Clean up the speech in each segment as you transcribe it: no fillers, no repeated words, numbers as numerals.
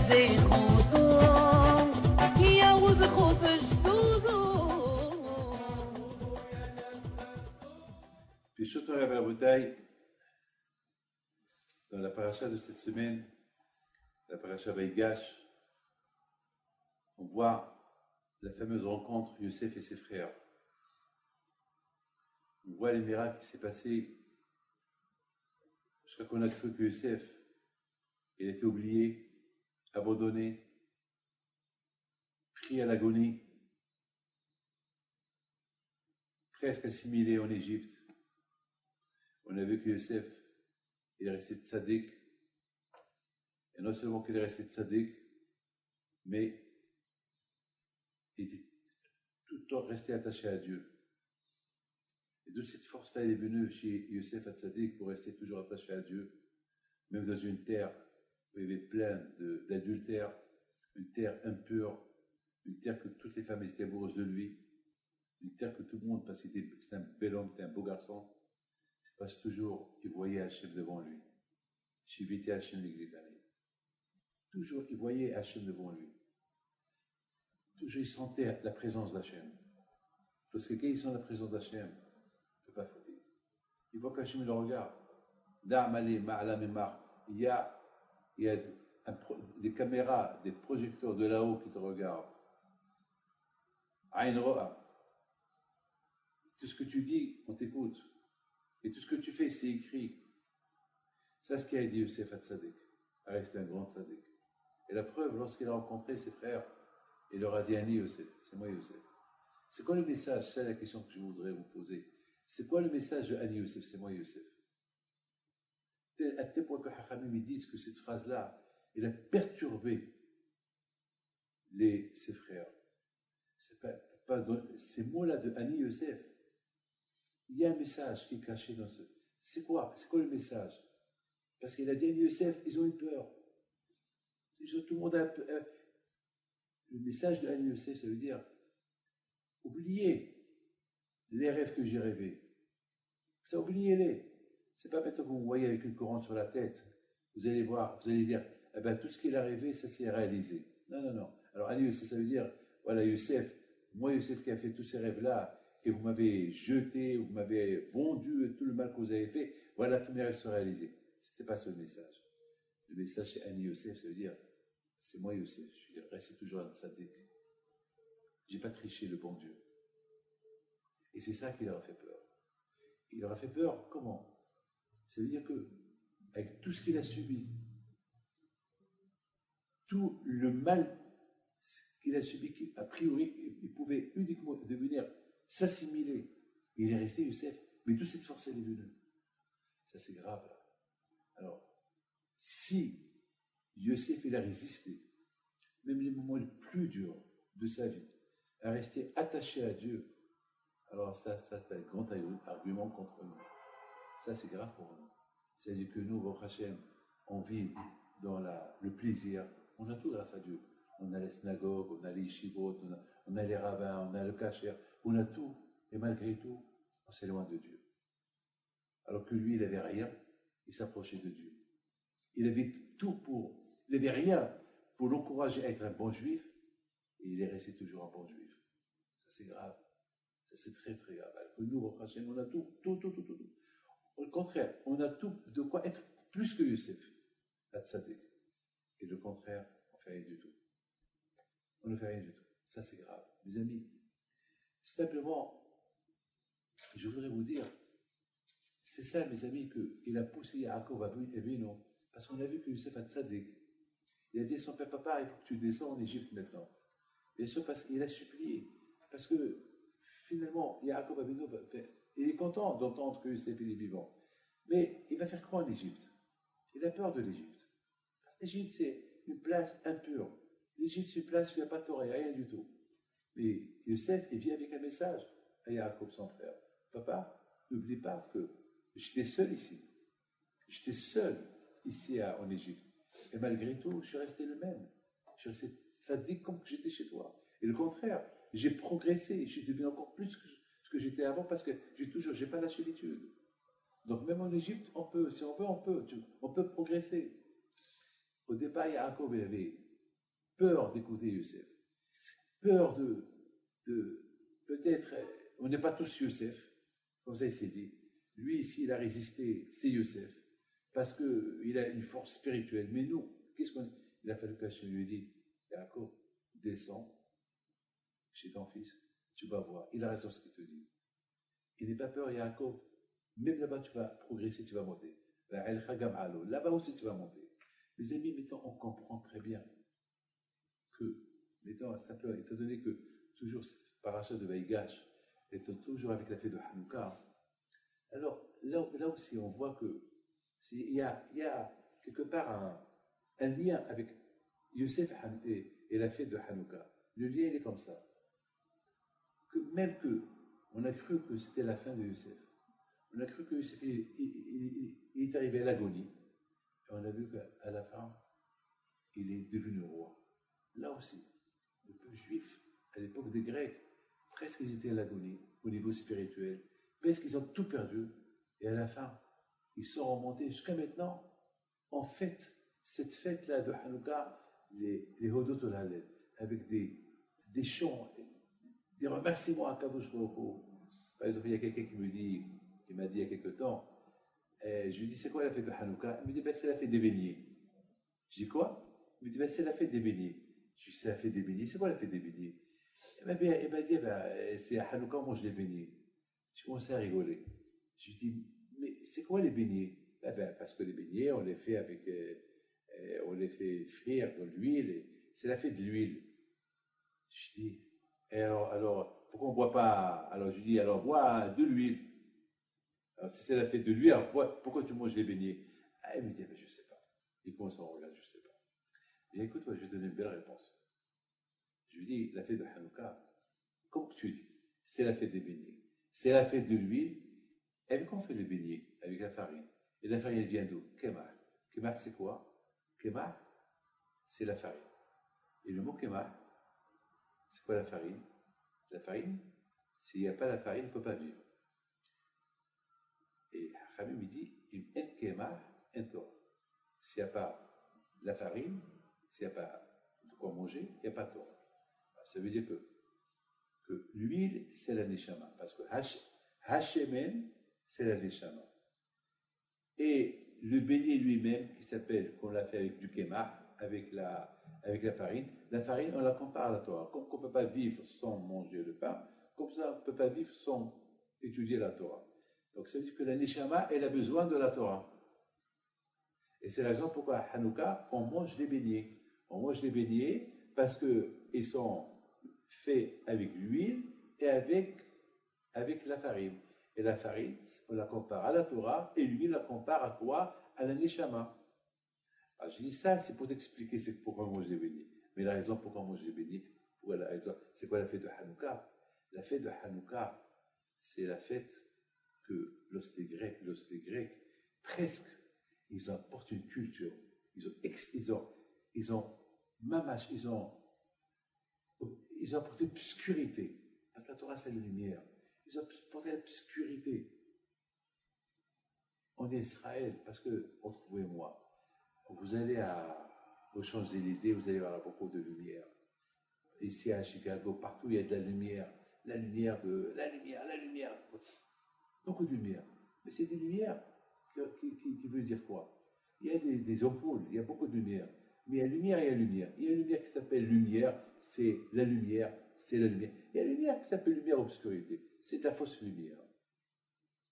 زي خوتو يا وز خوت جدودو. Puis surtout à la bouteille, dans la paracha de cette semaine, la paracha Vaïgash, on voit la fameuse rencontre Youssef et ses frères. On voit les miracles qui s'est passé jusqu'à qu'on a cru que Youssef, il était oublié, abandonné, pris à l'agonie, presque assimilé en Égypte. On a vu que Youssef, il est resté tzaddik, et non seulement qu'il est resté tzaddik, mais il était tout le temps resté attaché à Dieu. Et de cette force-là, il est venu chez Youssef à tzaddik pour rester toujours attaché à Dieu, même dans une terre où il y avait plein d'adultère, une terre impure, une terre que toutes les femmes étaient amoureuses de lui, une terre que tout le monde, parce que c'était un bel homme, c'était un beau garçon, c'est parce que toujours il voyait Hachem devant lui. Shiviti Hachem l'Iglitani. Toujours il voyait Hachem devant lui. Toujours il sentait la présence d'Hachem. Parce que quand il sent la présence d'Hachem, il ne peut pas fauter. Il voit qu'Hachem le regarde. Il y a des caméras, des projecteurs de là-haut qui te regardent. Aïn Ro'a. Tout ce que tu dis, on t'écoute. Et tout ce que tu fais, c'est écrit. C'est ce qu'a dit Youssef à Tzaddik. Il resté un grand Tzaddik. Et la preuve, lorsqu'il a rencontré ses frères, il leur a dit Ani Youssef, c'est moi Youssef. C'est quoi le message? C'est la question que je voudrais vous poser. C'est quoi le message de Ani Youssef, c'est moi Youssef? À tel point que Hachamim disent que cette phrase-là, elle a perturbé ses frères. Ces mots-là de Ani Youssef, il y a un message qui est caché dans ce. C'est quoi le message? Parce qu'il a dit Ani Youssef, ils ont eu peur. Tout le monde a peur. Le message de Ani Youssef, ça veut dire oubliez les rêves que j'ai rêvés. Ça, oubliez-les. C'est pas maintenant que vous voyez avec une couronne sur la tête, vous allez voir, vous allez dire, eh ben, tout ce qu'il a rêvé, ça s'est réalisé. Non, non, non. Alors, Ani Youssef, ça veut dire, voilà, Youssef, moi, Youssef qui a fait tous ces rêves-là, et vous m'avez jeté, vous m'avez vendu tout le mal que vous avez fait, voilà, tous mes rêves sont réalisés. Ce n'est pas ce le message. Le message, c'est Ani Youssef, ça veut dire, c'est moi, Youssef, je suis resté toujours un tzaddik. Je n'ai pas triché le bon Dieu. Et c'est ça qui leur a fait peur. Il leur a fait peur, comment? Ça veut dire que, avec tout ce qu'il a subi, tout le mal qu'il a subi, a priori, il pouvait uniquement devenir s'assimiler. Il est resté Youssef, mais toute cette force, elle est venue. Ça, c'est grave. Alors, si Youssef, il a résisté, même les moments les plus durs de sa vie, à rester attaché à Dieu, alors ça c'est un grand argument contre nous. Ça, c'est grave pour nous. C'est-à-dire que nous, au Hachem, on vit dans le plaisir. On a tout grâce à Dieu. On a les synagogues, on a les yeshivot, on a les rabbins, on a le kasher, on a tout. Et malgré tout, on s'éloigne de Dieu. Alors que lui, il n'avait rien, il s'approchait de Dieu. Il avait il n'avait rien pour l'encourager à être un bon juif, et il est resté toujours un bon juif. Ça, c'est grave. Ça, c'est très, très grave. Alors que nous, au Hachem, on a tout. Au contraire, on a tout de quoi être plus que Youssef, la tzaddik. Et le contraire, on ne fait rien du tout. On ne fait rien du tout. Ça, c'est grave. Mes amis, simplement, je voudrais vous dire, c'est ça, mes amis, qu'il a poussé Yaakov à Avinu, parce qu'on a vu que Youssef a tzaddik. Il a dit à son père, papa, il faut que tu descends en Égypte maintenant. Bien sûr, parce qu'il a supplié. Parce que, finalement, Yaakov Avinu, il est content d'entendre que Youssef est vivant. Mais il va faire quoi en Égypte? Il a peur de l'Égypte. Parce que l'Égypte, c'est une place impure. L'Égypte, c'est une place où il n'y a pas de Torah, rien du tout. Mais Youssef, il vient avec un message à Yaakov, son frère. Papa, n'oublie pas que j'étais seul ici. J'étais seul ici en Égypte. Et malgré tout, je suis resté le même. Je suis resté sadique comme que j'étais chez toi. Et le contraire, j'ai progressé. Je suis devenu encore plus que ce que j'étais avant parce que j'ai pas lâché l'étude. Donc même en Égypte, on peut, si on veut, on peut progresser. Au départ, Yaakov, il avait peur d'écouter Youssef, peur de peut-être, on n'est pas tous Youssef, comme ça il s'est dit. Lui, ici, il a résisté, c'est Youssef, parce qu'il a une force spirituelle. Mais nous, qu'est-ce qu'on. Il a fallu cacher, il lui a dit, Yaakov, descends chez ton fils, tu vas voir. Il a raison ce qu'il te dit. Il n'est pas peur, Yaakov. Même là-bas, tu vas progresser, tu vas monter. Là-bas aussi, tu vas monter. Mes amis, mettons, on comprend très bien que, mettons, simplement, étant donné que toujours cette paracha de Vaïgash est toujours avec la fête de Hanouka, alors là aussi, on voit que il y a quelque part un lien avec Youssef et la fête de Hanouka. Le lien, il est comme ça. Même que on a cru que c'était la fin de Youssef. On a cru que Youssef il est arrivé à l'agonie. Et on a vu qu'à la fin, il est devenu roi. Là aussi, le peuple juif, à l'époque des Grecs, presque ils étaient à l'agonie au niveau spirituel. Presque ils ont tout perdu. Et à la fin, ils sont remontés jusqu'à maintenant. En fait, cette fête-là de Hanouka, les Hodot ol Hallel, avec des chants, des remerciements à Kadosh Baruch Hu. Par exemple, il y a quelqu'un qui m'a dit il y a quelque temps, je lui dis, c'est quoi la fête de Hanouka? Il me dit, ben, c'est la fête des beignets. Je dis quoi? Il me dit, ben, c'est la fête des beignets. Je lui dis, c'est la fête des beignets. C'est quoi la fête des beignets? Il m'a dit, ben, c'est à Hanouka, on mange les beignets. Je commençais à rigoler. Je lui dis, mais c'est quoi les beignets? Ben, parce que les beignets, on les fait on les fait frire dans l'huile. C'est la fête de l'huile. Je dis, alors, pourquoi on ne boit pas? Alors, je dis, alors, bois de l'huile. Alors, si c'est la fête de l'huile, alors pourquoi tu manges les beignets? Ah, il me dit, je ne sais pas. Il commence à me regarder, je ne sais pas. Et écoute, moi, je vais donner une belle réponse. Je lui dis, la fête de Hanouka, comme tu dis, c'est la fête des beignets. C'est la fête de l'huile. Et avec quoi on fait les beignets? Avec la farine. Et la farine, elle vient d'où? Kemah. Kemah, c'est quoi? Kemah, c'est la farine. Et le mot Kemah, c'est quoi la farine? La farine, s'il n'y a pas la farine, on ne peut pas vivre. Et Khamim me dit, en Kemah, en Torah. S'il n'y a pas la farine, s'il n'y a pas de quoi manger, il n'y a pas de Torah. Ça veut dire que l'huile, c'est la Neshama. Parce que Hashemen, c'est la Neshama. Et le beignet lui-même, qui s'appelle, qu'on l'a fait avec du Kemah, avec la farine, on la compare à la Torah. Comme on ne peut pas vivre sans manger le pain, comme ça, on ne peut pas vivre sans étudier la Torah. Donc ça veut dire que la Neshama, elle a besoin de la Torah. Et c'est la raison pourquoi à Hanouka, on mange des beignets. On mange des beignets parce qu'ils sont faits avec l'huile et avec la farine. Et la farine, on la compare à la Torah, et l'huile, on la compare à quoi? À la Neshama. Alors je dis ça, c'est pour t'expliquer c'est pourquoi on mange des beignets. Mais la raison pourquoi on mange des beignets, c'est quoi la fête de Hanouka? La fête de Hanouka, c'est la fête que lorsque les Grecs, presque, ils apportent une culture. Ils ont apporté l'obscurité. Parce que la Torah, c'est la lumière. Ils ont apporté l'obscurité. En Israël, parce que, entre vous et moi, vous allez aux Champs-Élysées, vous allez voir beaucoup de lumière. Ici à Chicago, partout, il y a de la lumière. La lumière. Beaucoup de lumière. Mais c'est des lumières qui veut dire quoi? Il y a des ampoules, il y a beaucoup de lumière. Mais il y a lumière, il y a lumière. Il y a une lumière qui s'appelle lumière, c'est la lumière, c'est la lumière. Il y a une lumière qui s'appelle lumière obscurité. C'est la fausse lumière.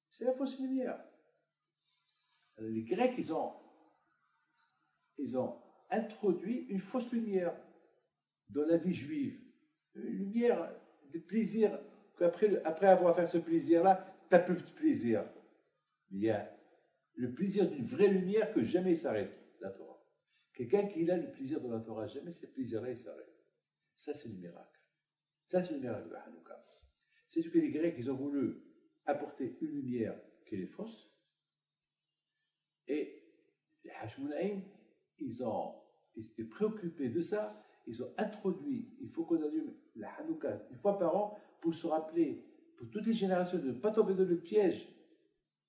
C'est la fausse lumière. Alors, les Grecs, ils ont introduit une fausse lumière dans la vie juive. Une lumière de plaisir, qu'après avoir fait ce plaisir-là, tu n'as plus de plaisir. Il y a le plaisir d'une vraie lumière que jamais il s'arrête, la Torah. Quelqu'un qui a le plaisir de la Torah, jamais ce plaisir-là, il s'arrête. Ça, c'est le miracle. Ça, c'est le miracle de Hanouka. C'est ce que les Grecs, ils ont voulu apporter une lumière qui est fausse. Et les Hashmonaïm, ils étaient préoccupés de ça. Ils ont introduit, il faut qu'on allume la Hanouka une fois par an pour se rappeler, pour toutes les générations, de ne pas tomber dans le piège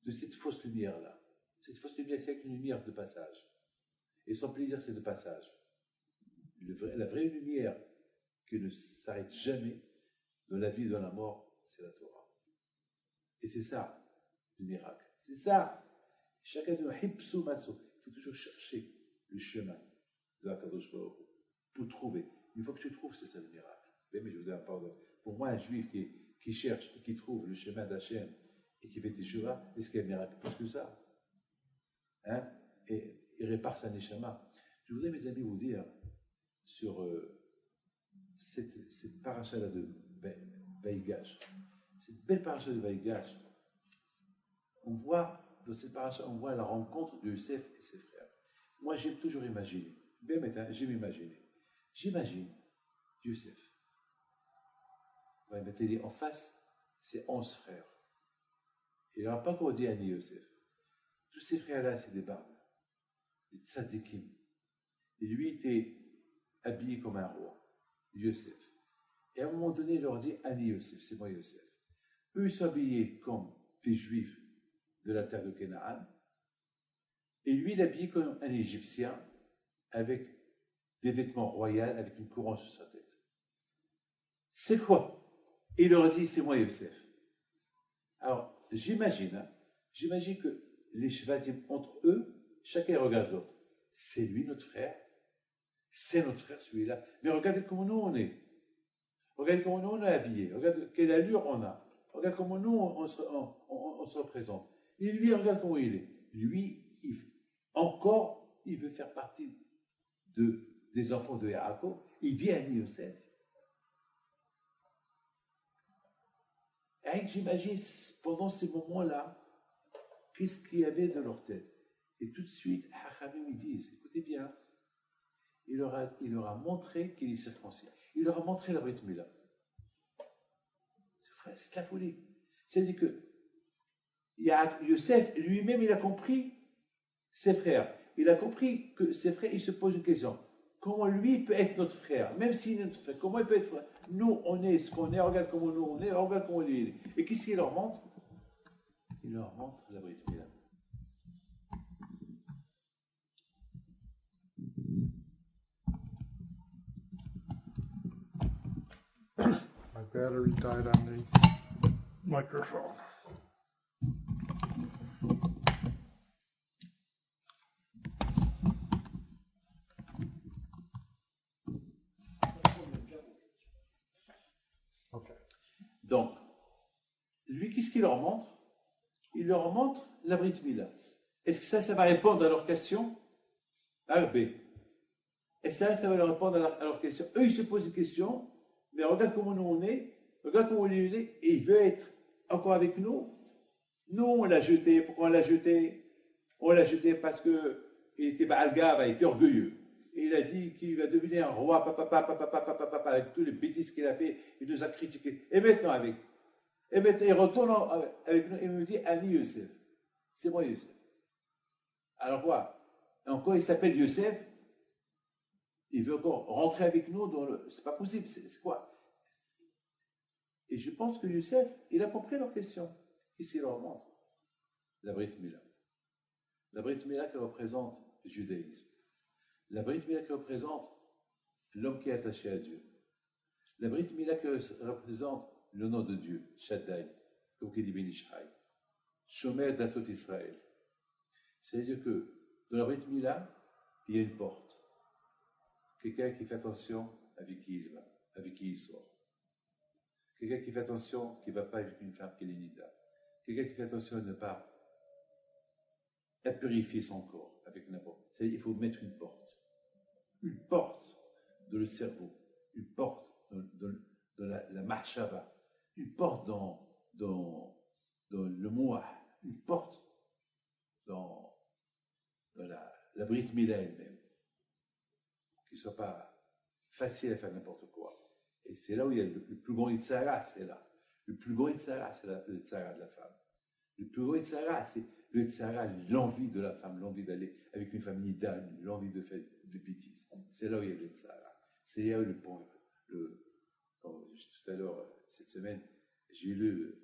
de cette fausse lumière-là. Cette fausse lumière, c'est une lumière de passage. Et son plaisir, c'est de passage. La vraie lumière qui ne s'arrête jamais dans la vie et dans la mort, c'est la Torah. Et c'est ça, le miracle. C'est ça. Chacun de nous, il faut toujours chercher le chemin de Akadosh Baruch Hu pour trouver. Une fois que tu trouves, c'est ça le miracle. Mais je vous donne pardon. Pour moi, un juif qui cherche et qui trouve le chemin d'Hachem et qui fait Teshuvah, est-ce qu'il y a un miracle plus que ça? Hein? Et il répare sa neshama. Je voudrais, mes amis, vous dire sur cette paracha-là de Vaïgash, cette belle paracha de Vaïgash. On voit, dans cette paracha, on voit la rencontre de Youssef et ses frères. Moi, j'aime toujours imaginer. J'aime imaginer. J'imagine Youssef. Ouais, mettez-les en face, c'est 11 frères. Il n'aura pas encore dit à Youssef. Tous ces frères-là, c'est des barbes, des tzadikim. Et lui était habillé comme un roi, Youssef. Et à un moment donné, il leur dit Ani Youssef, c'est moi Youssef. Eux, ils sont habillés comme des juifs de la terre de Canaan. Et lui, il est habillé comme un Égyptien avec des vêtements royaux, avec une couronne sur sa tête. C'est quoi? Et il leur dit c'est moi Youssef. Alors, j'imagine que les Shvatim, entre eux, chacun regarde l'autre. C'est lui notre frère, c'est notre frère celui-là. Mais regardez comment nous on est. Regardez comment nous on est habillés. Regardez quelle allure on a. Regarde comment nous on se représente. Et lui, regarde comment il est. Lui, il veut faire partie des enfants de Yaakov. Il dit à Youssef. Et j'imagine pendant ces moments-là, qu'est-ce qu'il y avait dans leur tête. Et tout de suite, Hachamim, ils disent, écoutez bien, il leur a montré qu'il est circoncis. Il leur a montré la Brit Mila. C'est la folie. C'est-à-dire que Youssef, lui-même, il a compris ses frères. Il a compris que ses frères, ils se posent une question. Comment lui peut être notre frère, même s'il est notre frère, comment il peut être frère? Nous, on est ce qu'on est, regarde comment nous on est, regarde comment lui il est. Et qu'est-ce qu'il leur montre? Il leur montre la Brit Mila. My battery died on the microphone. Okay. Donc, lui, qu'est-ce qu'il leur montre? Il leur montre la Brit Mila. Est-ce que ça va répondre à leur question? A, B. Et ça va leur répondre à leur question. Eux, ils se posent des questions, mais regarde comment nous on est, regarde comment lui il est, et il veut être encore avec nous. Nous, on l'a jeté. Pourquoi on l'a jeté? On l'a jeté parce qu'il était Baal-Gav, il était orgueilleux. Et il a dit qu'il va devenir un roi, avec tous les bêtises qu'il a fait, il nous a critiqués. Et maintenant, il retourne avec nous et me dit Ani Youssef. C'est moi Youssef. Alors quoi? Encore, il s'appelle Youssef. Il veut encore rentrer avec nous dans le. C'est pas possible, c'est quoi? Et je pense que Youssef, il a compris leur question. Qu'est-ce qu'il leur montre? La Brit Mila. La Brit Mila qui représente le judaïsme. La Brit Mila qui représente l'homme qui est attaché à Dieu. La Brit Mila qui représente le nom de Dieu, Shaddai, comme dit Ben Ishai. Shomer Datot Israël. C'est-à-dire que dans la Brit Mila, il y a une porte. Quelqu'un qui fait attention avec qui il va, avec qui il sort. Quelqu'un qui fait attention qui ne va pas avec une femme qui est nida. Quelqu'un qui fait attention à ne pas purifier son corps avec n'importe. C'est-à-dire qu'il faut mettre une porte. Une porte dans le cerveau. Une porte dans la mahshava. Une porte dans le moua. Une porte dans la Brit Mila elle-même. Qui ne soit pas facile à faire n'importe quoi. Et c'est là où il y a le plus grand Yitzhara, c'est là. Le plus grand Yitzhara, c'est le Yitzhara de la femme. Le plus grand Yitzhara, c'est le Yitzhara, l'envie de la femme, l'envie d'aller avec une famille d'âne, l'envie de faire des bêtises. C'est là où il y a le Yitzhara. C'est là où tout à l'heure, cette semaine, j'ai lu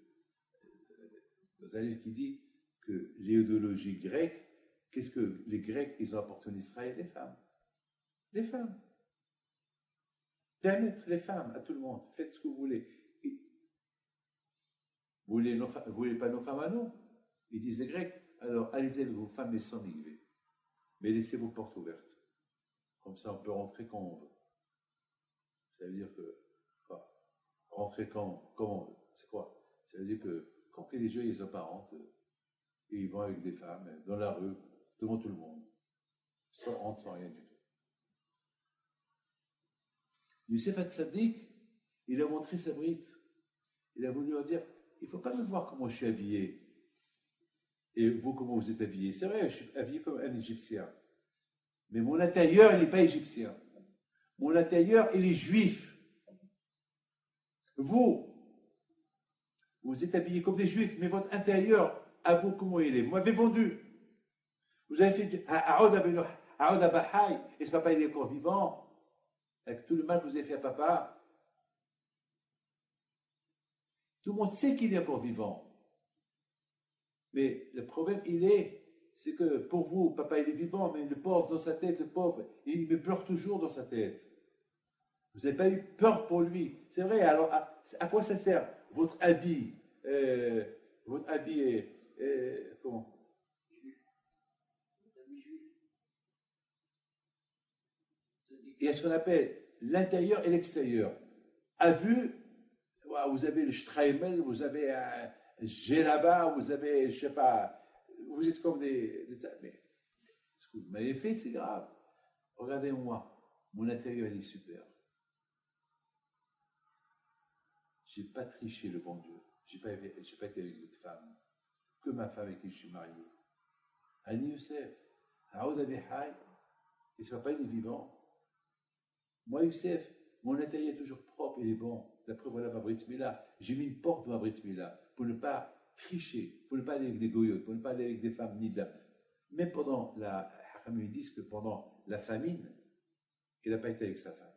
dans un livre qui dit que l'idéologie grecque, qu'est-ce que les Grecs, ils ont apporté en Israël? Les femmes. Les femmes. permettre les femmes, à tout le monde, faites ce que vous voulez. Et vous voulez pas nos femmes à nous? Ils disent les Grecs, alors allez-y avec vos femmes et sans migver. Mais laissez vos portes ouvertes. Comme ça, on peut rentrer quand on veut. Ça veut dire que, enfin, rentrer comme on veut. C'est quoi? Ça veut dire que quand les jeux, ils apparentent, et ils vont avec des femmes, dans la rue, devant tout le monde, sans honte, sans rien du tout. Youssef Hatzadik, il a montré sa brite. Il a voulu leur dire, il ne faut pas me voir comment je suis habillé. Et vous, comment vous êtes habillé. C'est vrai, je suis habillé comme un Égyptien. Mais mon intérieur, il n'est pas égyptien. Mon intérieur, il est juif. Vous êtes habillé comme des juifs, mais votre intérieur, à vous, comment il est? Vous m'avez vendu. Vous avez fait du Aoud Abahaï, et ce papa, il est encore vivant, avec tout le mal que vous avez fait à papa. Tout le monde sait qu'il est encore vivant. Mais le problème, c'est que pour vous, papa, il est vivant, mais le pauvre dans sa tête, le pauvre, il me pleure toujours dans sa tête. Vous n'avez pas eu peur pour lui. C'est vrai, alors à quoi ça sert votre habit est comment? Il y a ce qu'on appelle l'intérieur et l'extérieur. À vue, vous avez le Streimel, vous avez un Gélaba, vous avez, je ne sais pas, vous êtes comme des. Mais ce que vous m'avez fait, c'est grave. Regardez-moi, mon intérieur, il est super. Je n'ai pas triché le bon Dieu. Je n'ai pas été avec d'autres femmes. Que ma femme avec qui je suis marié. Annie Youssef, Aoud Abihai, il ne soit pas, il est vivant. Moi, Youssef, mon intérieur est toujours propre, il est bon. D'après, voilà ma Brit Mila. J'ai mis une porte dans ma Brit Mila pour ne pas tricher, pour ne pas aller avec des goyotes, pour ne pas aller avec des femmes nida. Même pendant la. Ils disent que pendant la famine, il n'a pas été avec sa femme.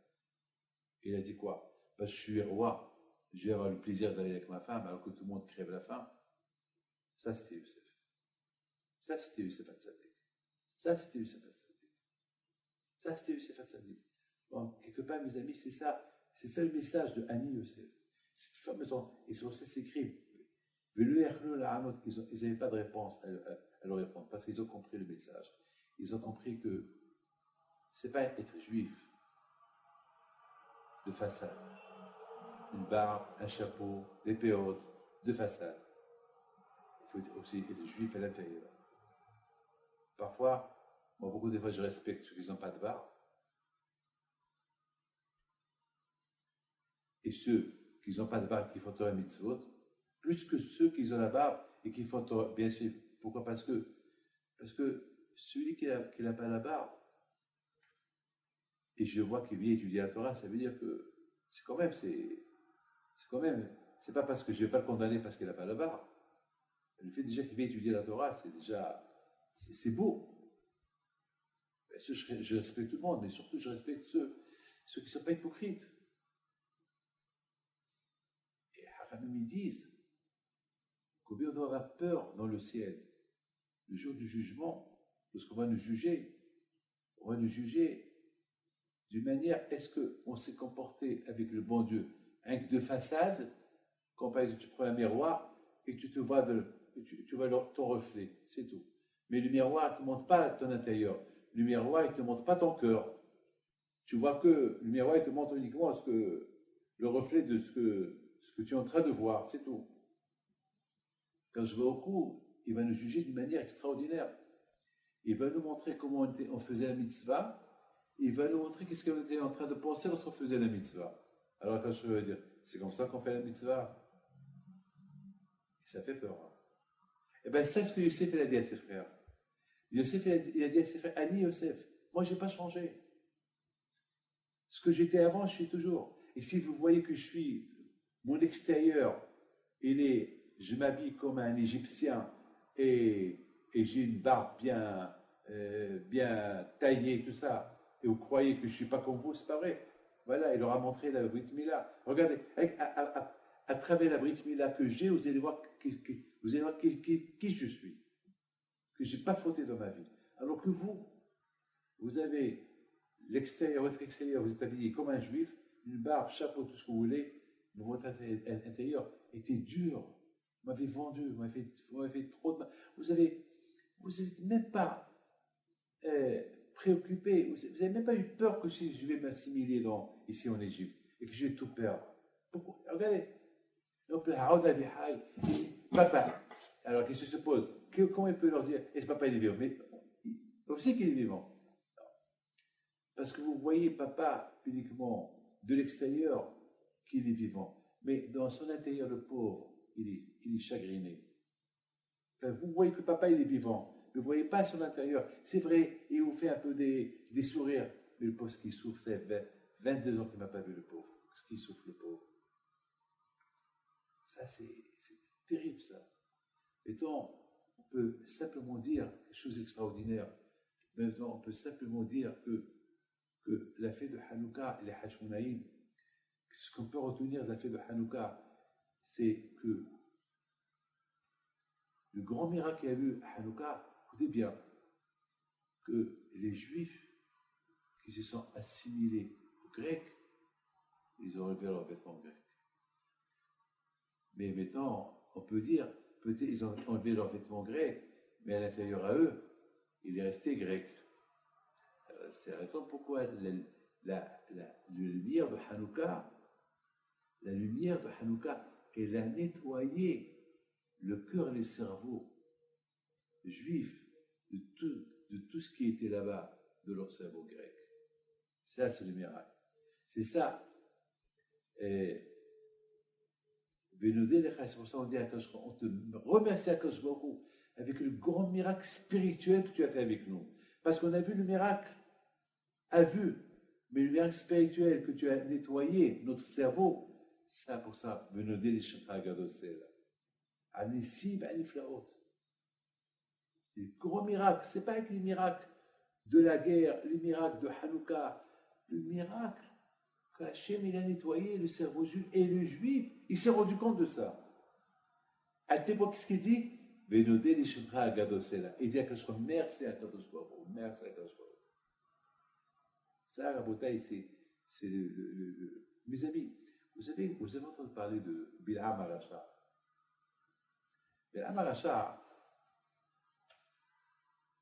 Il a dit quoi? Parce que je suis roi, je vais avoir le plaisir d'aller avec ma femme alors que tout le monde crève la faim. Ça, c'était Youssef. Ça, c'était Youssef Hatzadik. Ça, c'était Youssef Hatzadik. Ça, c'était Youssef Hatzadik. Bon, quelque part, mes amis, c'est ça le message de Annie Youssef. Cette fameuse, et c'est pour ça qu'ils s'écrivent. Ils n'avaient pas de réponse à leur répondre, parce qu'ils ont compris le message. Ils ont compris que c'est pas être juif de façade. Une barbe, un chapeau, des péotes, de façade. Il faut aussi être juif à l'intérieur. Parfois, moi, beaucoup de fois, je respecte ceux qui n'ont pas de barbe. Et ceux qui n'ont pas de barbe qui font Torah mitzvot, plus que ceux qui ont la barbe et qui font Torah, bien sûr. Pourquoi? Parce que celui qui n'a pas la barbe, et je vois qu'il vient étudier la Torah, ça veut dire que c'est quand même, c'est pas parce que je ne vais pas le condamner parce qu'il n'a pas la barbe. Le fait déjà qu'il vient étudier la Torah, c'est déjà, c'est beau. Je respecte tout le monde, mais surtout je respecte ceux qui ne sont pas hypocrites. Ils disent combien on doit avoir peur dans le ciel le jour du jugement, lorsqu'on va nous juger. On va nous juger d'une manière, est-ce qu'on s'est comporté avec le bon Dieu avec de façade, quand par exemple tu prends un miroir et que tu te vois tu vois ton reflet, c'est tout. Mais le miroir ne te montre pas ton intérieur, le miroir il ne te montre pas ton cœur. Tu vois que le miroir il te montre uniquement le reflet de ce que tu es en train de voir, c'est tout. Quand je vais au cours, il va nous juger d'une manière extraordinaire. Il va nous montrer comment on faisait la mitzvah, il va nous montrer qu'est-ce qu'on était en train de penser lorsqu'on faisait la mitzvah. Alors quand je vais dire, c'est comme ça qu'on fait la mitzvah. Et ça fait peur. Hein. Et bien c'est ce que Youssef a dit à ses frères. Youssef il a dit à ses frères, Annie Youssef, moi je n'ai pas changé. Ce que j'étais avant, je suis toujours. Et si vous voyez que mon extérieur, je m'habille comme un Égyptien et j'ai une barbe bien taillée, tout ça, et vous croyez que je ne suis pas comme vous, c'est pas vrai. Voilà, il leur a montré la Brit Mila. Regardez, à travers la Brit Mila que j'ai, vous allez voir qui je suis. Que je n'ai pas fauté dans ma vie. Alors que vous avez l'extérieur, votre extérieur, vous êtes habillé comme un juif, une barbe, chapeau, tout ce que vous voulez, mais votre intérieur était dur. Vous m'avez vendu, vous m'avez fait trop de mal. Vous n'êtes même pas préoccupé, vous n'avez même pas eu peur que si je vais m'assimiler ici en Égypte et que je vais tout perdre. Pourquoi? Regardez. Donc, papa. Alors, qu'est-ce qui se pose? Comment il peut leur dire, est-ce que papa il est vivant? Mais on sait qu'il est vivant. Parce que vous voyez papa uniquement de l'extérieur qu'il est vivant. Mais dans son intérieur, le pauvre, il est chagriné. Enfin, vous voyez que papa il est vivant. Mais vous ne voyez pas son intérieur. C'est vrai, il vous fait un peu des sourires. Mais le pauvre, ce qu'il souffre, c'est 22 ans qu'il ne m'a pas vu, le pauvre. Ce qu'il souffre, le pauvre. Ça, c'est terrible, ça. Et donc, on peut simplement dire quelque chose d'extraordinaire. Maintenant, on peut simplement dire que la fête de Hanouka et les Hashmonaïm, ce qu'on peut retenir de la fête de Hanouka, c'est que le grand miracle qu'il y a eu à Hanouka, écoutez bien, que les Juifs qui se sont assimilés aux Grecs, ils ont enlevé leurs vêtements grecs. Mais maintenant, on peut dire, peut-être ils ont enlevé leurs vêtements grecs, mais à l'intérieur à eux, il est resté grec. C'est la raison pourquoi la lumière de Hanouka, elle a nettoyé le cœur et le cerveau juif de tout ce qui était là-bas, de leur cerveau grec. Ça, c'est le miracle. C'est ça. C'est pour ça qu'on dit on te remercie à Akash Baruch avec le grand miracle spirituel que tu as fait avec nous. Parce qu'on a vu le miracle à vue, mais le miracle spirituel que tu as nettoyé notre cerveau, ça pour ça, Benodé les Shemcha Gadosel. Anissim, Aniflaot. Les gros miracles, ce n'est pas avec les miracles de la guerre, les miracles de Hanouka, le miracle qu'Hachem il a nettoyé le cerveau juif et le juif, il s'est rendu compte de ça. À l'époque, qu'est-ce qu'il dit? Benodé les Shemcha Gadosel. Il dit à Kadosh Baruch Hu, merci à Kadosh Baruch Hu, merci à Kadosh Baruch Hu. Ça, Rabotai, c'est mes amis, vous avez entendu parler de Bil'am Aracha. Bil'am Aracha,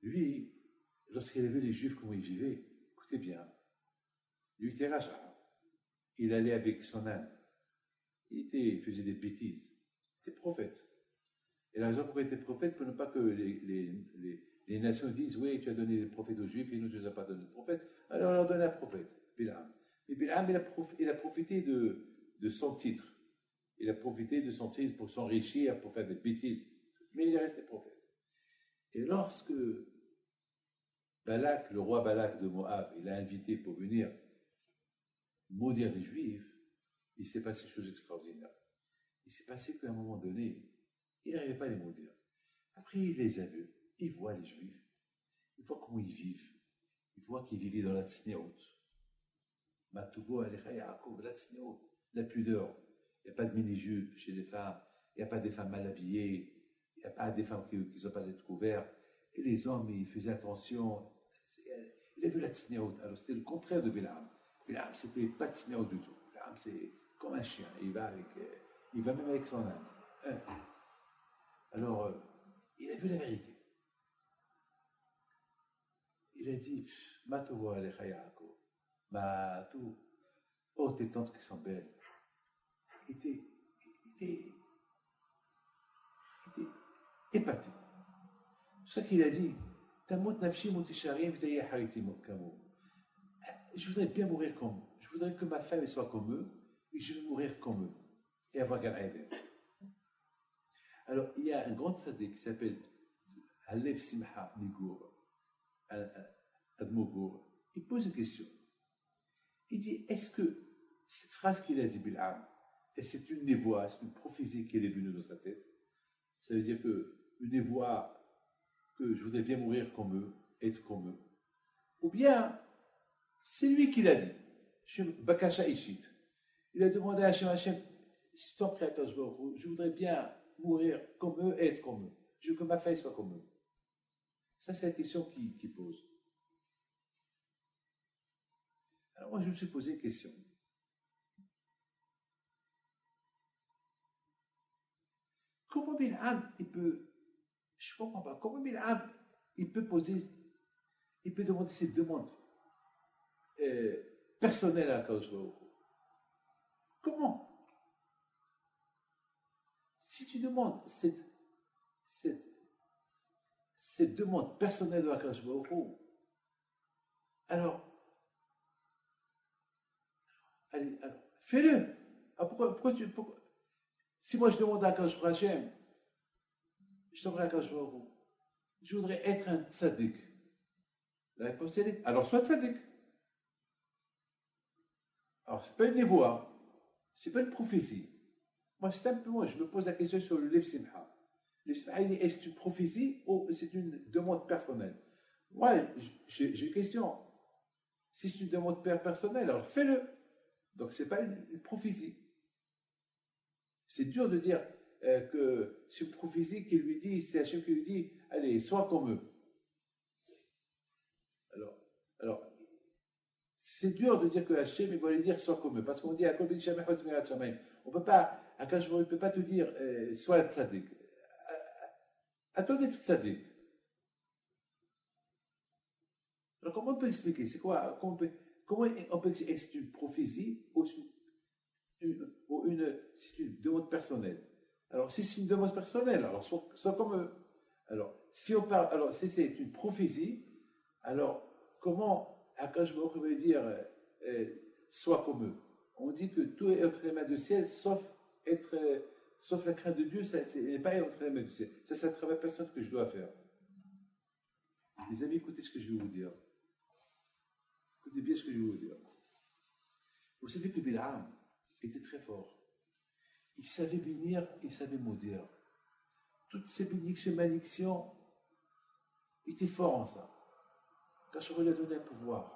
lui, lorsqu'il a vu les Juifs comment ils vivaient, écoutez bien, lui était Racha. Il allait avec son âne. Il faisait des bêtises. Il était prophète. Et la raison pourquoi il était prophète, pour ne pas que les nations disent, oui, tu as donné des prophètes aux Juifs et nous, tu ne nous as pas donné de prophète. Alors on leur donne un prophète, Bil'am. Mais Bil'am, il a profité de son titre. Il a profité de son titre pour s'enrichir, pour faire des bêtises. Mais il est resté prophète. Et lorsque Balak, le roi Balak de Moab, il l'a invité pour venir maudire les Juifs, il s'est passé une chose extraordinaire. Il s'est passé qu'à un moment donné, il n'arrivait pas à les maudire. Après, il les a vus, il voit les Juifs, il voit comment ils vivent, il voit qu'ils vivaient dans la tsnéout. Matouvo Alecha Yaakov, la tsnéout, la pudeur. Il n'y a pas de mini-jupe chez les femmes, il n'y a pas des femmes mal habillées, il n'y a pas des femmes qui n'ont pas d'être couvertes. Et les hommes, ils faisaient attention. Il a vu la tsnéout. Alors, c'était le contraire de Bil'am. Bil'am, c'était pas de tsnéout du tout. Bil'am, c'est comme un chien. Il va même avec son âne. Alors, il a vu la vérité. Il a dit, Matouvo Alecha Yaakov. Matou. Oh, tes tantes qui sont belles. Il était épaté. C'est ça qu'il a dit. Je voudrais bien mourir comme eux. Je voudrais que ma femme soit comme eux et je veux mourir comme eux et avoir Gan Eden. Alors, il y a un grand tzaddik qui s'appelle Halev Simcha Nigour, Admogour. Il pose une question. Il dit, est-ce que cette phrase qu'il a dit, Bil'am, c'est une névoie, c'est une prophétie qui est venue dans sa tête? Ça veut dire que une névoie que je voudrais bien mourir comme eux, être comme eux. Ou bien, c'est lui qui l'a dit. Bakasha Ishit. Il a demandé à Hachem, si ton prêt à je voudrais bien mourir comme eux, être comme eux. Je veux que ma fille soit comme eux. Ça, c'est la question qu'il pose. Alors moi, je me suis posé une question. comment Bil'am, je ne comprends pas, comment Bil'am, il peut demander cette demande personnelle à Akadosh Baruch Hu. Comment? Si tu demandes cette demande personnelle à Akadosh Baruch Hu, alors, allez, alors fais-le. Ah, pourquoi si moi je demande à Akadosh Baruch Hu, je demanderai à Akadosh Baruch Hu, je voudrais être un tzaddik. La réponse est, alors sois tzaddik. Alors, ce n'est pas une névoie, ce n'est pas une prophétie. Moi, simplement, je me pose la question sur le Lev Simcha. Le Lev Simcha, est-ce une prophétie ou c'est une demande personnelle? Moi, j'ai une question. Si c'est une demande personnelle, alors fais-le. Donc, ce n'est pas une prophétie. C'est dur de dire que c'est une prophétie qui lui dit, c'est Hachem qui lui dit, allez, sois comme eux. Alors, c'est dur de dire que Hachem, il va lui dire sois comme eux, parce qu'on dit, on ne peut pas, Akash ne peut pas te dire, sois un tzaddik. À toi d'être tzaddik. Alors, comment on peut expliquer? C'est quoi? Comment on peut expliquer? Est-ce une prophétie ou c'est une demande personnelle? Alors, si c'est une demande personnelle, alors sois comme eux. Alors, si c'est une prophétie, alors, comment Akash Baruch Hu veut dire sois comme eux? On dit que tout est entre les mains du ciel, sauf la crainte de Dieu, ça n'est pas entre les mains du ciel. Ça, c'est un travail personnel que je dois faire. Les amis, écoutez ce que je vais vous dire. Écoutez bien ce que je vais vous dire. Vous savez que Bil'am était très fort. Il savait bénir, il savait maudire. Toutes ces bénédictions et malédictions, il était fort en ça. Akash lui a donné un pouvoir.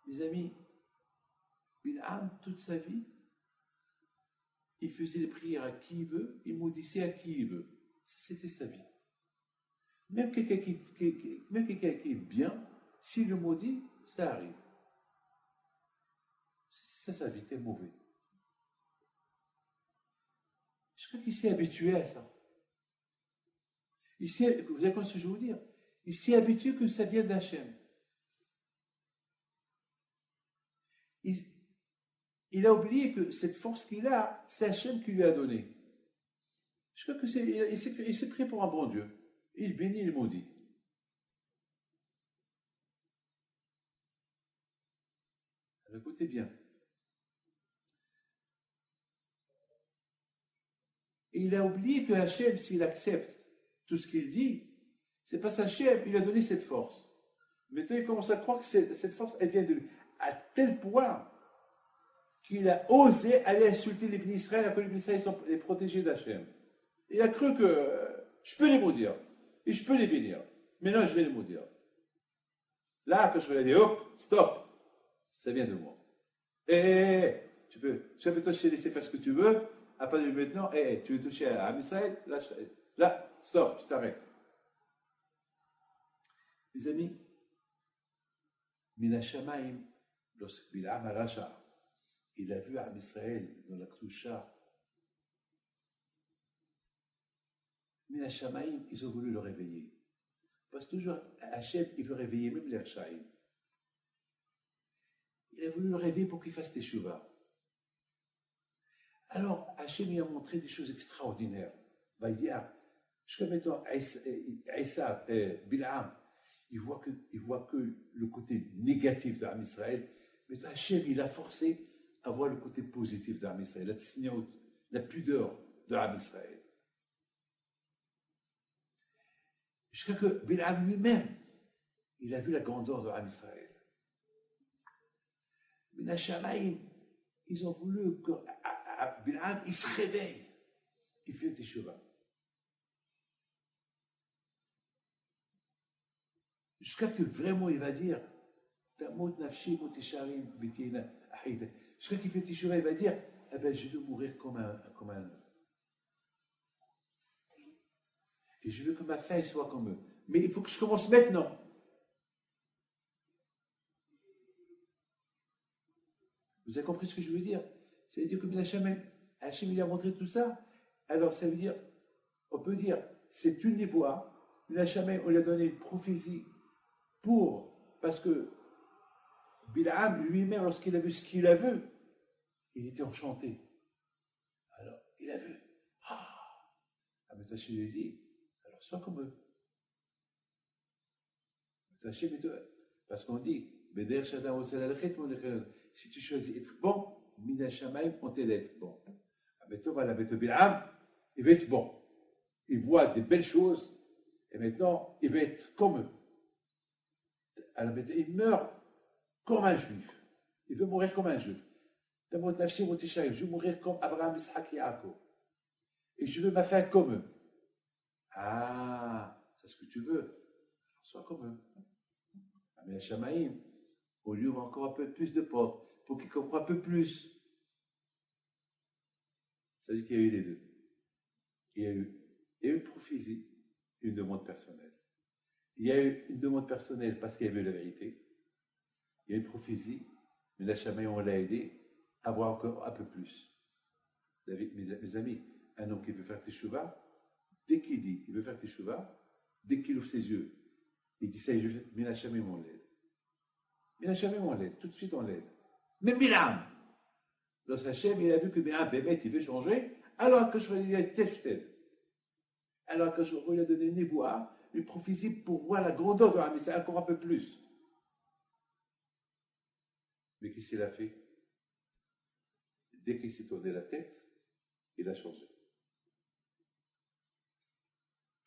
Les amis, Bil'am, toute sa vie, il faisait les prières à qui il veut, il maudissait à qui il veut. Ça, c'était sa vie. Même quelqu'un qui est bien, s'il le maudit, ça arrive. C'est ça sa vie, t'es mauvais. Je crois qu'il s'est habitué à ça. Vous avez compris ce que je veux vous dire? Il s'est habitué que ça vienne d'Hachem. Il a oublié que cette force qu'il a, c'est Hachem qui lui a donné. Je crois qu'il s'est pris pour un bon Dieu. Il bénit, il maudit. Alors, écoutez bien. Et il a oublié que Hachem, s'il accepte tout ce qu'il dit, c'est pas Hachem, il a donné cette force. Maintenant, il commence à croire que cette force, elle vient de lui. À tel point qu'il a osé aller insulter les bénis Israël, alors que les bénis Israël sont les protégés d'Hachem. Il a cru que je peux les maudire, et je peux les bénir. Maintenant, je vais les maudire. Là, quand je vais dire, hop, stop, ça vient de moi. Tu peux te laisser faire ce que tu veux, à partir de maintenant, tu veux toucher à Israël, là, stop, tu t'arrêtes. Les amis, Mina Shamaim, lorsque Bil'am Aracha, il a vu Am Israël dans la Ktusha, Mina Shamaim, ils ont voulu le réveiller. Parce que toujours, Hachem, il veut réveiller même les Rachaim. Il a voulu le réveiller pour qu'il fasse teshuva. Alors, Hachem lui a montré des choses extraordinaires. Vaïdia, jusqu'à maintenant, Issa, Bil'am, il voit que le côté négatif d'Am Israël, mais Hachem, il a forcé à voir le côté positif d'Am Israël, la tzniut, la pudeur d'Am Israël. Jusqu'à que Bil'am lui-même, il a vu la grandeur d'Am Israël. Mais les Shamaïm, ils ont voulu que Bil'am, il se réveille, il fait teshuva. Jusqu'à que vraiment il va dire jusqu'à qu'il fait teshuva, il va dire je veux mourir comme un homme. Et je veux que ma fin soit comme eux. Mais il faut que je commence maintenant. Vous avez compris ce que je veux dire? C'est-à-dire que Hachem, Hachem, il a montré tout ça. Alors, ça veut dire, on peut dire, c'est une des voies. Une Hachem, on lui a donné une prophétie parce que Bilham lui-même, lorsqu'il a vu ce qu'il a vu, il était enchanté. Alors, il a vu. Mais Hachem lui dit, alors sois comme eux. Parce qu'on dit, si tu choisis être bon, Mina Shamaim, on t'aide à être bon. Bilham, il va être bon. Il voit des belles choses, et maintenant, il va être comme eux. Alors maintenant, il meurt comme un juif. Il veut mourir comme un juif. Je veux mourir comme Abraham, Isaac et Yaakov. Et je veux ma fin comme eux. Ah, c'est ce que tu veux. Sois comme eux. Mais la Shamaïm, on lui ouvre encore un peu plus de portes pour qu'il comprenne un peu plus. Ça veut dire qu'il y a eu les deux. Il y a eu une prophétie et une demande personnelle. Il y a eu une demande personnelle parce qu'il y avait la vérité. Il y a une prophétie, mais la Shamaïm, on l'a aidé à voir encore un peu plus. Mes amis, un homme qui veut faire teshuva, dès qu'il dit qu'il veut faire teshuva, dès qu'il ouvre ses yeux, il dit ça, je fais, mais la Shamaïm, on l'aide. Mais la Shamaïm, on l'aide, tout de suite on l'aide. Mais Bilam, lorsque Hachem, il a vu que Bilam, bébé, il veut changer, alors que je lui ai dit, alors que je lui ai donné une névoie, une prophétie pour voir la grandeur de la mais c'est encore un peu plus. Mais qu'est-ce qu'il a fait? Dès qu'il s'est tourné la tête, il a changé.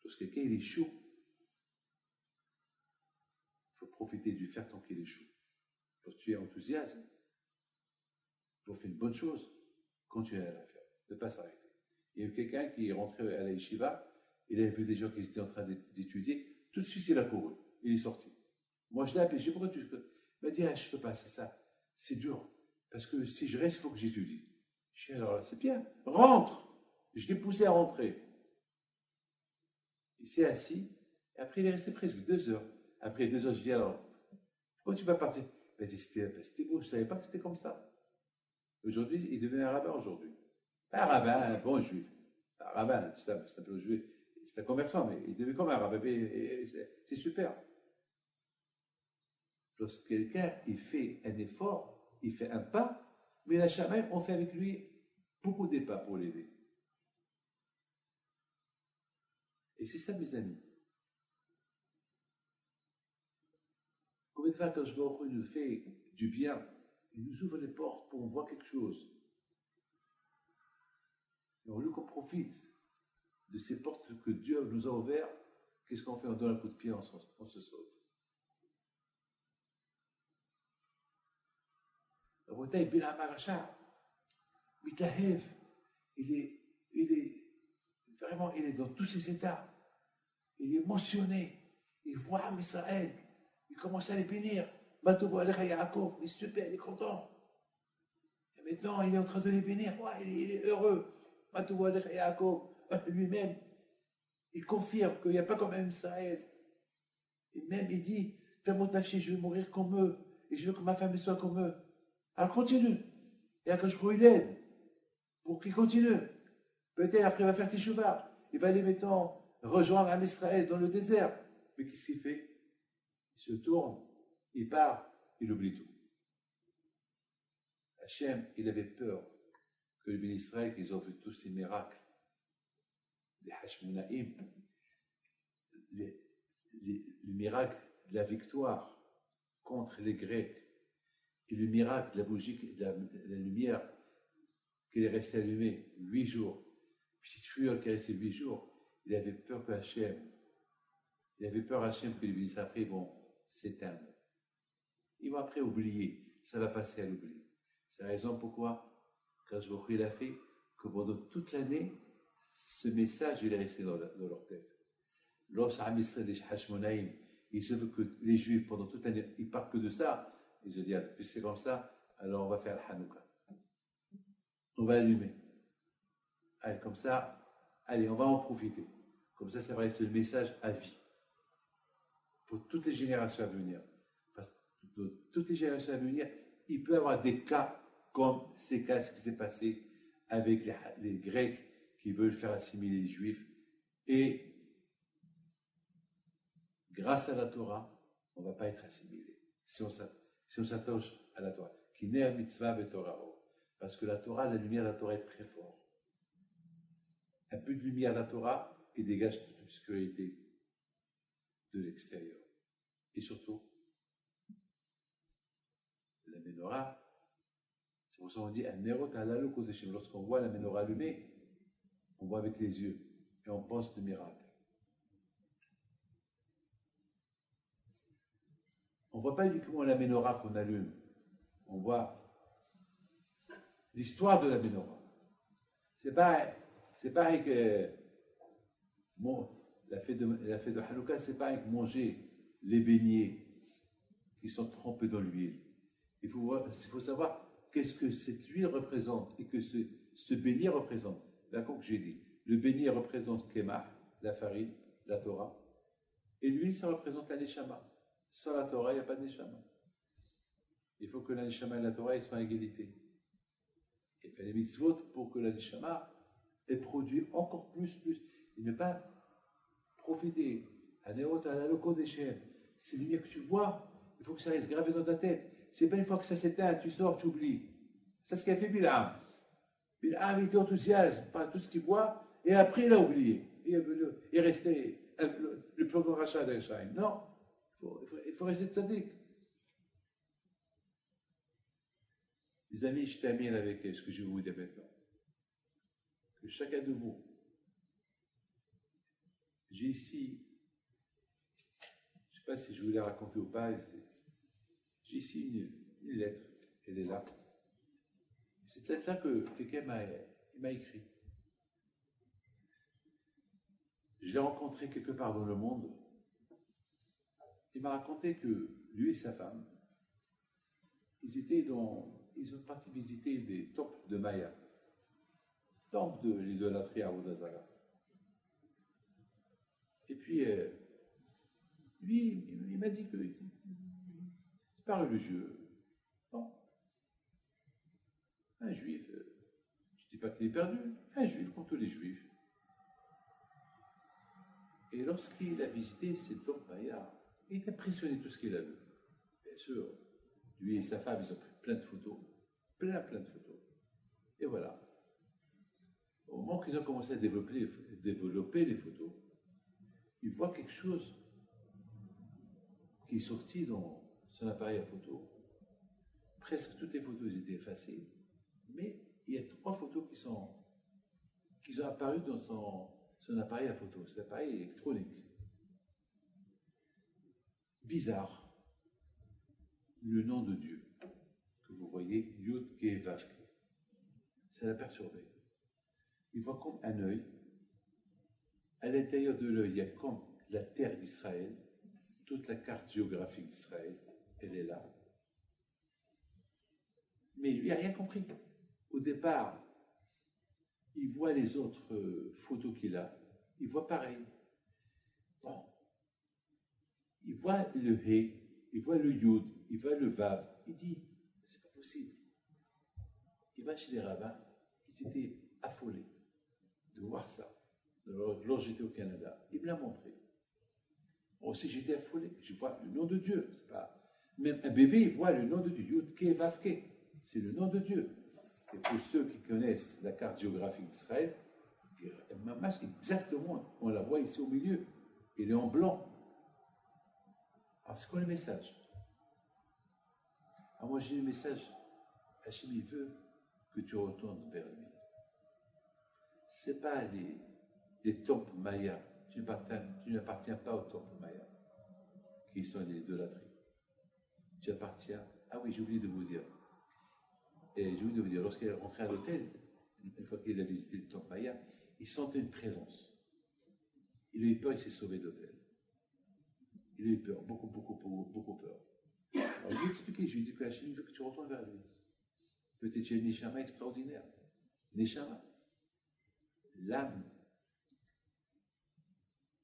Parce que quelqu'un, il est chaud. Il faut profiter du fer tant qu'il est chaud. Quand tu es enthousiaste, pour faire une bonne chose, continuer à la faire, ne pas s'arrêter. Il y a eu quelqu'un qui est rentré à la yeshiva, il avait vu des gens qui étaient en train d'étudier, tout de suite il a couru, il est sorti. Moi je l'ai appelé, je dis pourquoi tu... Il m'a dit, je ne peux pas, c'est ça, c'est dur, parce que si je reste, il faut que j'étudie. Je dis, alors c'est bien, rentre. Je l'ai poussé à rentrer. Il s'est assis, et après il est resté presque 2 heures. Après 2 heures, je dis, alors, pourquoi tu vas partir? Il m'a dit, c'était beau, je ne savais pas que c'était comme ça. Aujourd'hui, il devient un rabbin aujourd'hui. Pas un rabbin, un bon juif. Un rabbin, c'est un peu juif. C'est un commerçant, mais il devient comme un rabbin. C'est super. Lorsque quelqu'un il fait un effort, il fait un pas, mais la Shamaïm, on fait avec lui beaucoup de pas pour l'aider. Et c'est ça, mes amis. Combien de fois, quand je vois nous fait du bien, il nous ouvre les portes pour voir quelque chose. Et au lieu qu'on profite de ces portes que Dieu nous a ouvertes, qu'est-ce qu'on fait? On donne un coup de pied, on se sauve. La bouteille Bilham Aracha, Mitahev, il est vraiment, il est dans tous ses états. Il est émotionné. Il voit Israël. Il commence à les bénir. Matovo Alecha Yaakov, il est super, il est content. Et maintenant, il est en train de les bénir. Ouais, il est heureux. Matovo Alecha Yaakov, lui-même, il confirme qu'il n'y a pas comme même Israël. Et même, il dit, je vais mourir comme eux. Et je veux que ma femme soit comme eux. Alors continue. Et à je il aide pour qu'il continue. Peut-être après il va faire Teshuvah. Il va aller maintenant rejoindre un Israël dans le désert. Mais qu'est-ce qu'il fait? Il se tourne, il part, il oublie tout. Hachem, il avait peur que les bénis Israël, qu'ils ont vu tous ces miracles, les Hashmonaïm, le miracle de la victoire contre les Grecs, et le miracle de la bougie, de la lumière qui est restée allumée 8 jours, petite flueur qui est restée 8 jours, il avait peur que Hachem, que les bénis après vont s'éteindre. Ils vont après oublier, ça va passer à l'oubli. C'est la raison pourquoi, quand je vois qu'il a fait, que pendant toute l'année, ce message, il est resté dans leur tête. Lorsque les Hashmonaïm, ils savent que les Juifs, pendant toute l'année, ils parlent que de ça, ils se disent, puis c'est comme ça, alors on va faire le Hanouka. On va allumer. Allez, comme ça, allez, on va en profiter. Comme ça va rester le message à vie. Pour toutes les générations à venir. Parce que de toutes les générations à venir, il peut y avoir des cas comme ces cas, ce qui s'est passé avec les Grecs qui veulent faire assimiler les Juifs. Et grâce à la Torah, on ne va pas être assimilé. Si on s'attache à la Torah. Qui n'est mitzvah et Torah. Parce que la Torah, la lumière de la Torah est très forte. Un peu de lumière de la Torah et dégage toute l'obscurité de l'extérieur. Et surtout, la menorah, c'est pour ça qu'on dit un nerot halalo kodeshim. Lorsqu'on voit la menorah allumée, on voit avec les yeux et on pense de miracle. On ne voit pas uniquement la menorah qu'on allume, on voit l'histoire de la menorah. C'est pareil que bon, la fête de Hanouka, c'est pareil que manger les beignets qui sont trempés dans l'huile. Il faut savoir qu'est-ce que cette huile représente et que ce beignet représente. D'accord que j'ai dit. Le beignet représente Kemah, la farine, la Torah, et l'huile, ça représente la Neshama. Sans la Torah, il n'y a pas de Neshama. Il faut que la Neshama et la Torah soient à égalité. Il fait les mitzvot pour que la Neshama ait produit encore plus, et ne pas profiter. C'est lumière que tu vois, il faut que ça reste gravé dans ta tête. C'est pas une fois que ça s'éteint, tu sors, tu oublies. C'est ce qu'a fait Bil'am. Bil'am était enthousiaste par tout ce qu'il voit, et après il a oublié. Il est resté le plus grand rachat d'Aïchaïm. Non, il faut rester tzaddik. Les amis, je termine avec ce que je vais vous dire maintenant. Que chacun de vous, j'ai ici, je ne sais pas si je vous l'ai raconté ou pas, j'ai ici une lettre, elle est là. Cette lettre-là que quelqu'un m'a écrit. Je l'ai rencontré quelque part dans le monde. Il m'a raconté que lui et sa femme, ils ont parti visiter des temples de Maya, temples de l'idolâtrie à Vodazara. Et puis, lui, il m'a dit que c'est pas religieux. Non. Un juif, je ne dis pas qu'il est perdu, un juif comme tous les juifs. Et lorsqu'il a visité ces temples Maya, il est impressionné de tout ce qu'il a vu. Bien sûr, lui et sa femme, ils ont pris plein de photos. Plein de photos. Et voilà. Au moment qu'ils ont commencé à développer les photos, ils voient quelque chose qui est sorti dans son appareil à photo. Presque toutes les photos étaient effacées, mais il y a 3 photos qui ont apparu dans son appareil à photo. Cet appareil électronique. Bizarre. Le nom de Dieu que vous voyez, Yud Ke Vav Ke. Ça l'a perturbé. Il voit comme un œil. À l'intérieur de l'œil, il y a comme la terre d'Israël, toute la carte géographique d'Israël, elle est là. Mais lui n'a rien compris. Au départ, il voit les autres photos qu'il a, il voit pareil. Bon. Il voit le He, il voit le Yud, il voit le Vav. Il dit, c'est pas possible. Il va chez les rabbins, ils étaient affolés de voir ça. Lorsque j'étais au Canada, il me l'a montré. Moi aussi, j'étais affolé. Je vois le nom de Dieu. C'est pas... Même un bébé, il voit le nom de Dieu. Yud Ke Vav Ke. C'est le nom de Dieu. Et pour ceux qui connaissent la carte géographique d'Israël, exactement, on la voit ici au milieu. Il est en blanc. Alors, c'est quoi le message? Alors, moi, j'ai le message. Hachem, il veut que tu retournes vers lui. Ce n'est pas les temples mayas. Tu n'appartiens pas aux temples mayas, qui sont des idolâtries. Tu appartiens. Ah oui, j'ai oublié de vous dire. Lorsqu'il est rentré à l'hôtel, une fois qu'il a visité le temple maya, il sentait une présence. Il a eu peur, il s'est sauvé d'hôtel. Il a eu peur, beaucoup peur. Alors, je lui ai expliqué, je lui ai dit que la Chine veut que tu retournes vers lui. Peut-être qu'il y a une Neshama extraordinaire. Neshama. L'âme.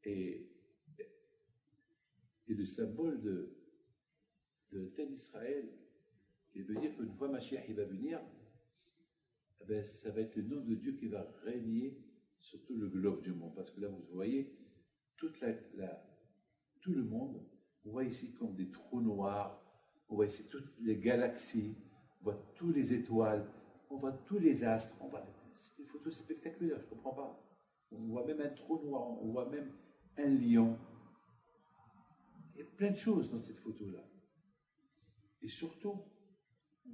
Et le symbole de la terre d'Israël, qui veut dire qu'une fois Mashiach il va venir, eh ben, ça va être le nom de Dieu qui va régner sur tout le globe du monde. Parce que là, vous voyez, tout le monde, on voit ici comme des trous noirs, on voit ici toutes les galaxies, on voit toutes les étoiles, on voit tous les astres. C'est une photo spectaculaire, je ne comprends pas. On voit même un trou noir, on voit même un lion. Il y a plein de choses dans cette photo-là. Et surtout,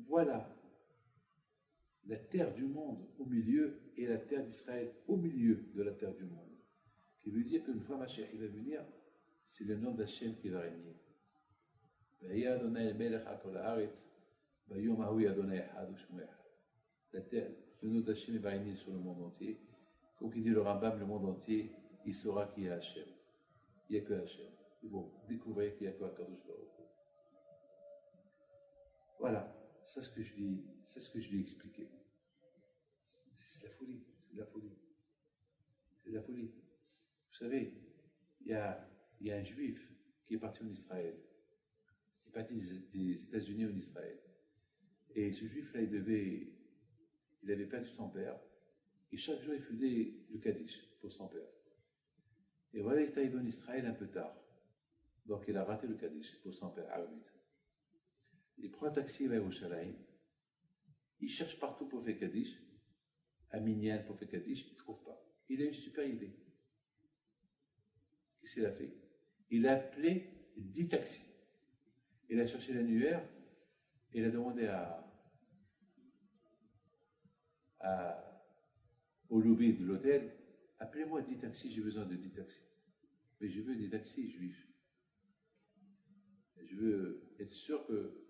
voilà la terre du monde au milieu et la terre d'Israël au milieu de la terre du monde. Qui veut dire qu'une fois Mashiach va venir, c'est le nom d'Hachem qui va régner. La terre, le nom d'Hachem va régner sur le monde entier. Comme il dit le Rambam, le monde entier, il saura qu'il y a Hachem. Il n'y a que Hachem. Ils vont découvrir qu'il n'y a que Akadosh Baruch Hu. Voilà, c'est ce que je lui ai expliqué. C'est de la folie, c'est de la folie. C'est de la folie. Vous savez, il y a un juif qui est parti en Israël. Il est parti des États-Unis en Israël. Et ce juif-là, il avait perdu son père. Et chaque jour, il faisait le Kaddish pour son père. Et voilà, il est arrivé en Israël un peu tard. Donc, il a raté le Kaddish pour son père, Arvit. Il prend un taxi, il va à Yerushalayim. Il cherche partout pour faire Kaddish. À Minyan pour faire Kaddish, il ne trouve pas. Il a une super idée. Qu'est-ce qu'il a fait? Il a appelé 10 taxis. Il a cherché l'annuaire et il a demandé au lobby de l'hôtel, appelez-moi 10 taxis, j'ai besoin de 10 taxis. Mais je veux des taxis juifs. Je veux être sûr que...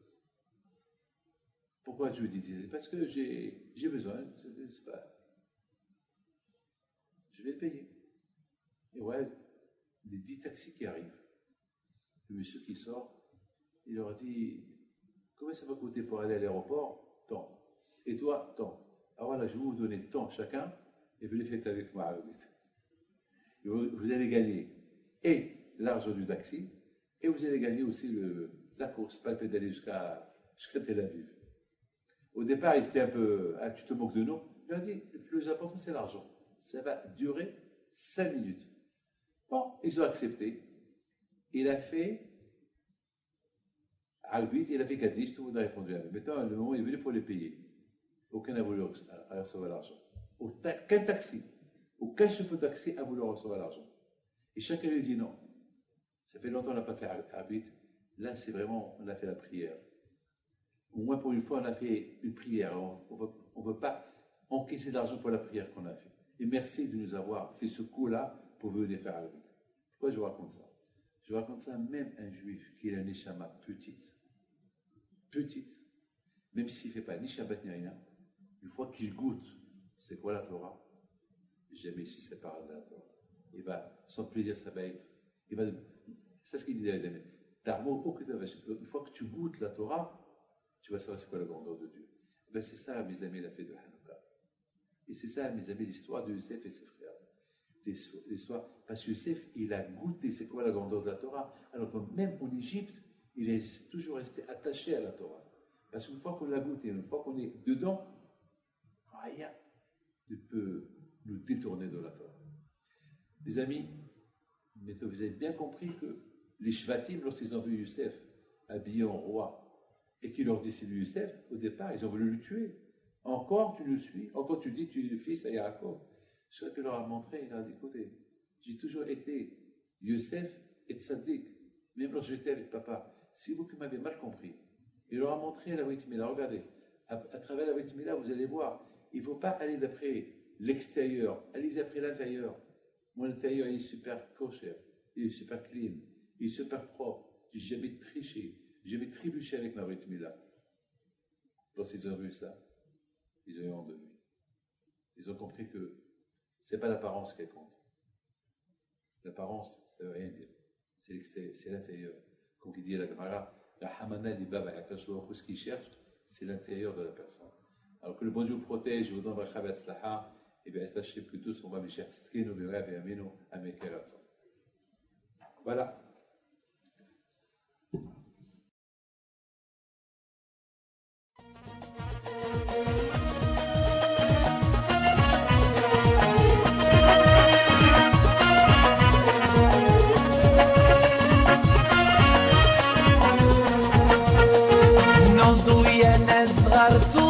Pourquoi je veux des taxis? Parce que j'ai besoin, c'est pas... Je vais le payer. Et ouais, les 10 taxis qui arrivent. Le monsieur qui sort, il leur dit, combien ça va coûter pour aller à l'aéroport? Tant. Et toi, tant. Alors voilà, je vais vous donner tant chacun, et vous les faites avec moi. Vous allez gagner et l'argent du taxi, et vous allez gagner aussi la course, pas le fait d'aller jusqu'à Tel Aviv. Au départ, ils étaient un peu, ah, tu te moques de nous. Je leur ai dit, le plus important, c'est l'argent. Ça va durer 5 minutes. Bon, ils ont accepté. Il a fait Arvit, il a fait Kaddish, tout le monde a répondu à lui. Maintenant, le moment est venu pour les payer. Aucun n'a voulu recevoir l'argent. Aucun taxi, aucun chauffeur de taxi a voulu recevoir l'argent. Et chacun lui dit non. Ça fait longtemps qu'on n'a pas fait Arvit. Là, c'est vraiment, on a fait la prière. Au moins pour une fois, on a fait une prière. On ne veut pas encaisser l'argent pour la prière qu'on a fait. Et merci de nous avoir fait ce coup-là pour venir faire Arvit. Pourquoi je vous raconte ça? Je vous raconte ça même un juif qui a une neshama petite, même s'il ne fait pas ni Shabbat ni rien, une fois qu'il goûte, c'est quoi la Torah? Jamais il se sépare de la Torah. Il va, son plaisir, ça va être, c'est ce qu'il dit à Adam. Une fois que tu goûtes la Torah, tu vas savoir c'est quoi la grandeur de Dieu. Ben c'est ça, mes amis, la fête de Hanouka. Et c'est ça, mes amis, l'histoire de Youssef et ses frères. L'histoire, parce que Youssef, il a goûté c'est quoi la grandeur de la Torah, alors que même en Égypte, il est toujours resté attaché à la Torah. Parce qu'une fois qu'on l'a goûté, une fois qu'on est dedans, rien ne peut nous détourner de la Torah. Les amis, mais vous avez bien compris que les Shvatim, lorsqu'ils ont vu Youssef habillé en roi, et qu'il leur dit c'est lui Youssef, au départ, ils ont voulu le tuer. Encore tu le suis, encore tu dis tu es le fils à Yaakov. Ce que leur a montré, il a dit écoutez, j'ai toujours été Youssef et Tzadik, même lorsque j'étais avec papa. C'est vous qui m'avez mal compris. Il leur a montré la Brit Mila. Regardez, à travers la Brit Mila, vous allez voir, il ne faut pas aller d'après l'extérieur, allez d'après l'intérieur. Mon intérieur, il est super kosher, il est super clean, il est super propre. J'ai jamais triché, j'ai jamais trébuché avec ma Brit Mila. Lorsqu'ils ont vu ça, ils ont eu honte de lui. Ils ont compris que ce n'est pas l'apparence qui compte. L'apparence, ça ne veut rien dire. C'est l'intérieur. Comme il dit à la Gemara, la hamana li baba ce qu'il cherche, c'est l'intérieur de la personne. Alors que le bon Dieu protège, vous donne bracha v'atzlaha, et bien sachez que tous on va b'sher tzidkenu b'rav et amenu ameker ratzon. Voilà. partout.